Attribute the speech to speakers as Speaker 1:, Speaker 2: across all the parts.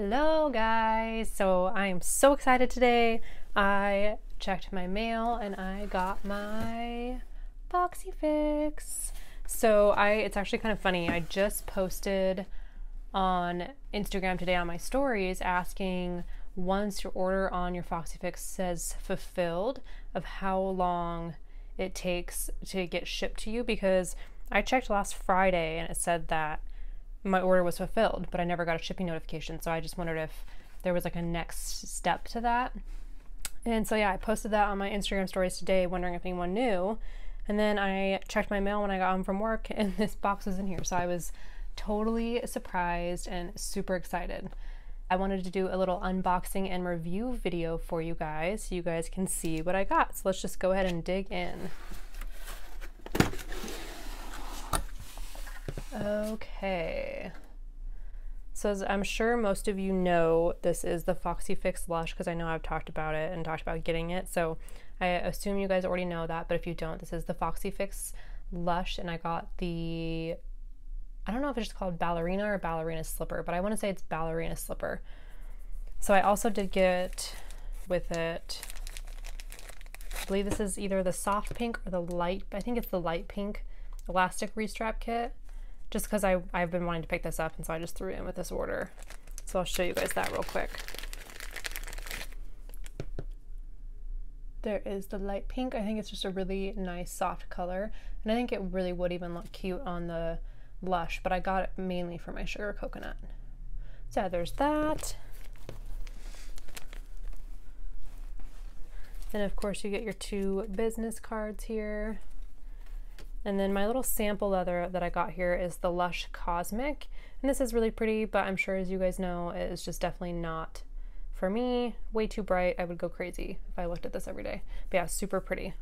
Speaker 1: Hello guys! So I am so excited today. I checked my mail and I got my Foxy fix. So it's actually kind of funny. I just posted on Instagram today on my stories asking once your order on your Foxy fix says fulfilled of how long it takes to get shipped to you, because I checked last Friday and it said that my order was fulfilled, but I never got a shipping notification. So I just wondered if there was like a next step to that. And so yeah, I posted that on my Instagram stories today, wondering if anyone knew. And then I checked my mail when I got home from work and this box was in here. So I was totally surprised and super excited. I wanted to do a little unboxing and review video for you guys so you guys can see what I got. So let's just go ahead and dig in. Okay, so as I'm sure most of you know, this is the Foxy Fix Lush, because I know I've talked about it and talked about getting it, so I assume you guys already know that, but if you don't, this is the Foxy Fix Lush, and I got the, I don't know if it's just called Ballerina or Ballerina Slipper, but I want to say it's Ballerina Slipper. So I also did get with it, I believe this is either the soft pink or the light, I think it's the light pink elastic restrap kit. Just because I've been wanting to pick this up, and so I just threw it in with this order. So I'll show you guys that real quick. There is the light pink. I think it's just a really nice soft color, and I think it really would even look cute on the Lush, but I got it mainly for my sugar coconut. So yeah, there's that. Then of course you get your 2 business cards here. And then my little sample leather that I got here is the Lush Cosmic. And this is really pretty, but I'm sure, as you guys know, it is just definitely not for me. Way too bright. I would go crazy if I looked at this every day. But yeah, super pretty.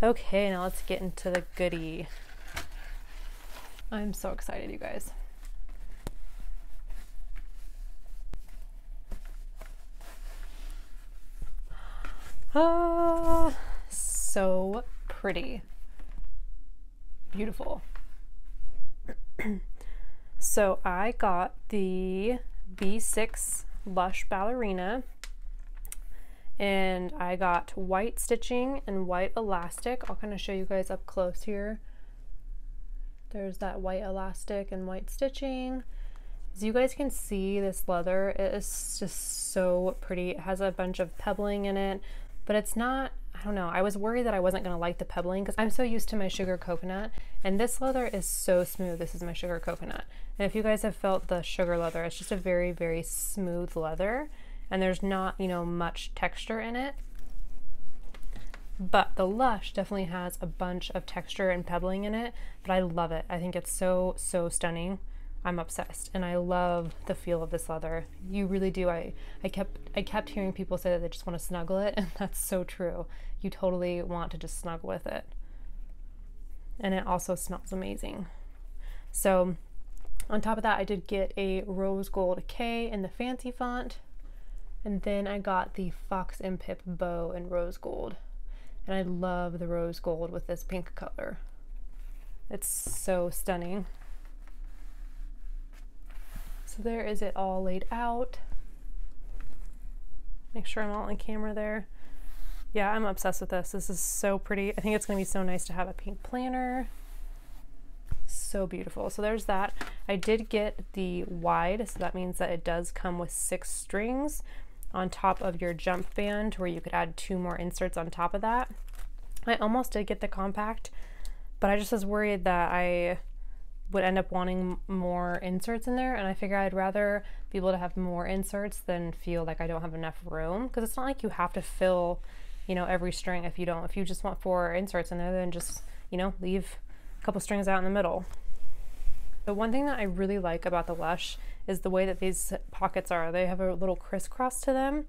Speaker 1: Okay, now let's get into the goodie. I'm so excited, you guys. So pretty. Beautiful. So I got the B6 Lush Ballerina, and I got white stitching and white elastic. I'll kind of show you guys up close here. There's that white elastic and white stitching. As you guys can see, this leather, it is just so pretty. It has a bunch of pebbling in it, but it's not, I don't know, I was worried that I wasn't gonna like the pebbling because I'm so used to my sugar coconut, and this leather is so smooth. This is my sugar coconut. And if you guys have felt the sugar leather, it's just a very, very smooth leather, and there's not, you know, much texture in it. But the Lush definitely has a bunch of texture and pebbling in it, but I love it. I think it's so, so stunning. I'm obsessed, and I love the feel of this leather. You really do. I kept hearing people say that they just want to snuggle it, and that's so true. You totally want to just snuggle with it. And it also smells amazing. So on top of that, I did get a rose gold K in the fancy font, and then I got the Fox and Pip bow in rose gold. And I love the rose gold with this pink color. It's so stunning. So there is it all laid out. Make sure I'm all on camera there. Yeah, I'm obsessed with this. This is so pretty. I think it's gonna be so nice to have a pink planner. So beautiful. So there's that. I did get the wide, so that means that it does come with 6 strings on top of your jump band, where you could add 2 more inserts on top of that. I almost did get the compact, but I just was worried that I would end up wanting more inserts in there, and I figure I'd rather be able to have more inserts than feel like I don't have enough room, because it's not like you have to fill, you know, every string. If you just want 4 inserts in there, then just, you know, leave a couple strings out in the middle. The one thing that I really like about the Lush is the way that these pockets are. They have a little crisscross to them,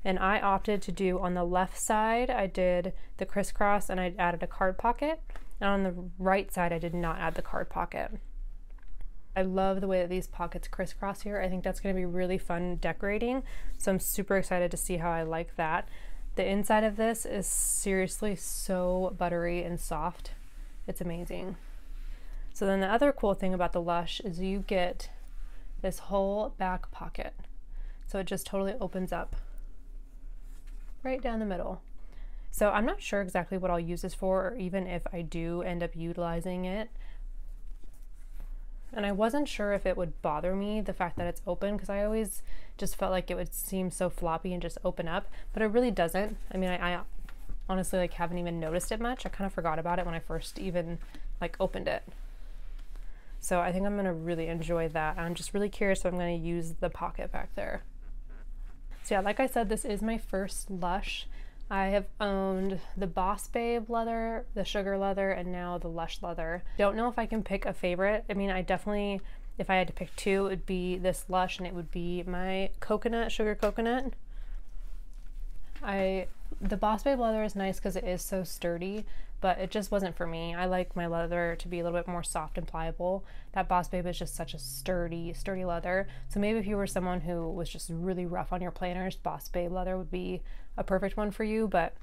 Speaker 1: and I opted to do on the left side, I did the crisscross and I added a card pocket. And on the right side, I did not add the card pocket. I love the way that these pockets crisscross here. I think that's going to be really fun decorating. So I'm super excited to see how I like that. The inside of this is seriously so buttery and soft. It's amazing. So then the other cool thing about the Lush is you get this whole back pocket. So it just totally opens up right down the middle. So I'm not sure exactly what I'll use this for, or even if I do end up utilizing it. And I wasn't sure if it would bother me, the fact that it's open, because I always just felt like it would seem so floppy and just open up, but it really doesn't. I mean, I honestly like haven't even noticed it much. I kind of forgot about it when I first even like opened it. So I think I'm gonna really enjoy that. I'm just really curious if I'm gonna use the pocket back there. So yeah, like I said, this is my first Lush. I have owned the Boss Babe leather, the sugar leather, and now the Lush leather. Don't know if I can pick a favorite. I mean, I definitely, if I had to pick two, it would be this Lush and it would be my coconut, sugar coconut. The Boss Babe leather is nice because it is so sturdy, but it just wasn't for me. I like my leather to be a little bit more soft and pliable. That Boss Babe is just such a sturdy leather. So maybe if you were someone who was just really rough on your planners, Boss Babe leather would be a perfect one for you, but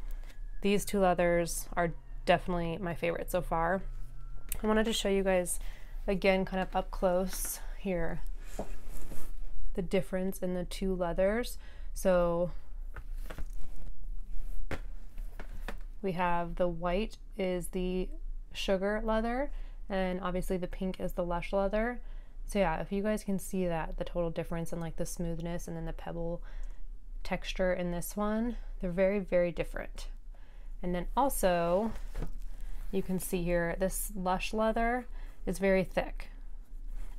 Speaker 1: these two leathers are definitely my favorite so far. I wanted to show you guys again, kind of up close here, the difference in the two leathers. So we have the white is the sugar leather, and obviously the pink is the Lush leather. So yeah, if you guys can see that, the total difference in like the smoothness and then the pebble texture in this one, they're very, very different. And then also you can see here, this Lush leather is very thick.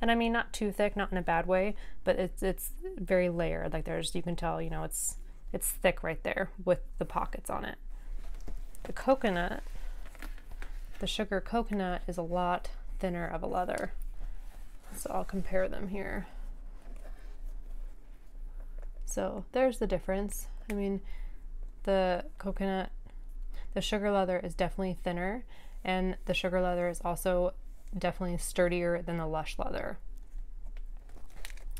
Speaker 1: And I mean, not too thick, not in a bad way, but it's very layered. Like you can tell, you know, it's thick right there with the pockets on it. The coconut, the sugar coconut, is a lot thinner of a leather. So I'll compare them here. So there's the difference. I mean, the coconut, the sugar leather is definitely thinner, and the sugar leather is also definitely sturdier than the Lush leather.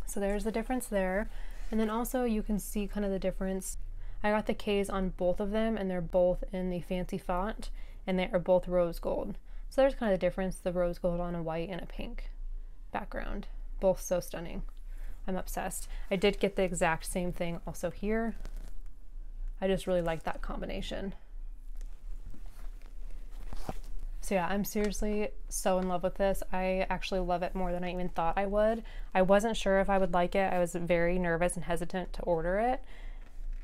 Speaker 1: So there's the difference there. And then also you can see kind of the difference. I got the K's on both of them, and they're both in the fancy font, and they are both rose gold. So there's kind of the difference, the rose gold on a white and a pink background. Both so stunning. I'm obsessed. I did get the exact same thing also here. I just really like that combination. So yeah, I'm seriously so in love with this. I actually love it more than I even thought I would. I wasn't sure if I would like it. I was very nervous and hesitant to order it,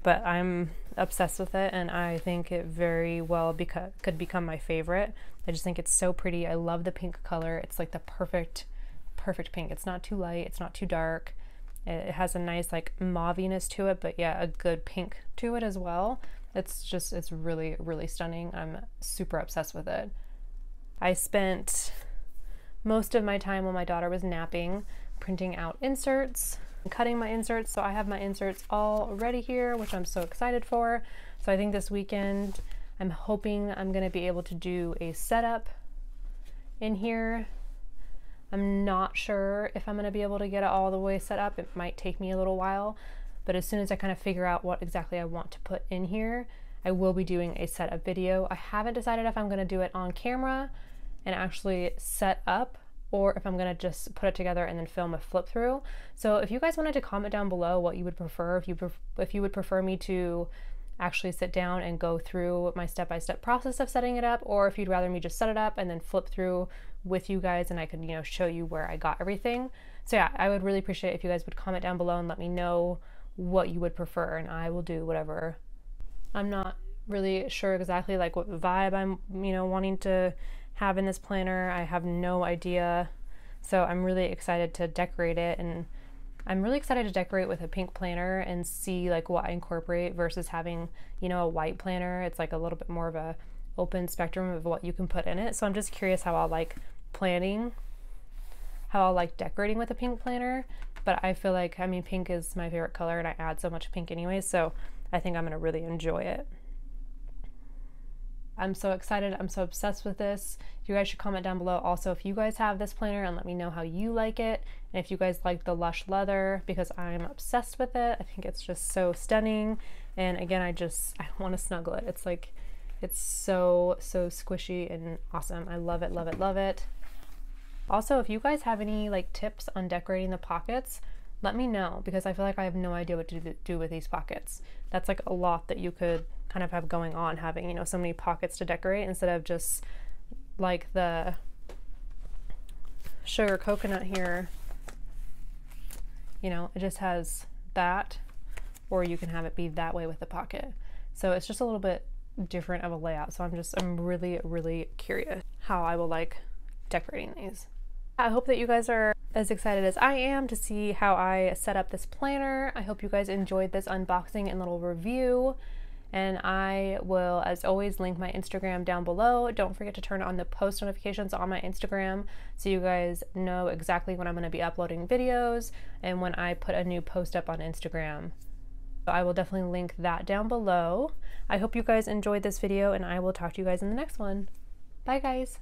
Speaker 1: but I'm obsessed with it, and I think it very well could become my favorite. I just think it's so pretty. I love the pink color. It's like the perfect pink. It's not too light, it's not too dark. It has a nice like mauviness to it, but yeah, a good pink to it as well. It's really, really stunning. I'm super obsessed with it. I spent most of my time while my daughter was napping printing out inserts, cutting my inserts. So I have my inserts all ready here, which I'm so excited for. So I think this weekend I'm hoping I'm going to be able to do a setup in here. I'm not sure if I'm going to be able to get it all the way set up. It might take me a little while, but as soon as I kind of figure out what exactly I want to put in here, I will be doing a setup video. I haven't decided if I'm going to do it on camera and actually set up, or if I'm going to just put it together and then film a flip through. So if you guys wanted to comment down below what you would prefer, if you would prefer me to actually sit down and go through my step-by-step process of setting it up, or if you'd rather me just set it up and then flip through with you guys and I could, you know, show you where I got everything. So yeah, I would really appreciate if you guys would comment down below and let me know what you would prefer, and I will do whatever. I'm not really sure exactly like what vibe I'm, you know, wanting to have in this planner. I have no idea. So I'm really excited to decorate it, and I'm really excited to decorate with a pink planner and see like what I incorporate versus having, you know, a white planner. It's like a little bit more of a open spectrum of what you can put in it. So I'm just curious how I'll like planning, how I'll like decorating with a pink planner. But I feel like, I mean, pink is my favorite color and I add so much pink anyways, so I think I'm gonna really enjoy it. I'm so excited. I'm so obsessed with this. You guys should comment down below also if you guys have this planner and let me know how you like it. And if you guys like the Lush leather, because I'm obsessed with it. I think it's just so stunning. And again, I want to snuggle it. It's like, it's so squishy and awesome. I love it, love it, love it. Also, if you guys have any like tips on decorating the pockets, let me know, because I feel like I have no idea what to do with these pockets. That's like a lot that you could kind of have going on, having, you know, so many pockets to decorate instead of just like the sugar coconut here. You know, it just has that, or you can have it be that way with the pocket. So it's just a little bit different of a layout. So I'm really, really curious how I will like decorating these. I hope that you guys are as excited as I am to see how I set up this planner. I hope you guys enjoyed this unboxing and little review. And I will, as always, link my Instagram down below. Don't forget to turn on the post notifications on my Instagram so you guys know exactly when I'm going to be uploading videos and when I put a new post up on Instagram. So I will definitely link that down below. I hope you guys enjoyed this video, and I will talk to you guys in the next one. Bye, guys.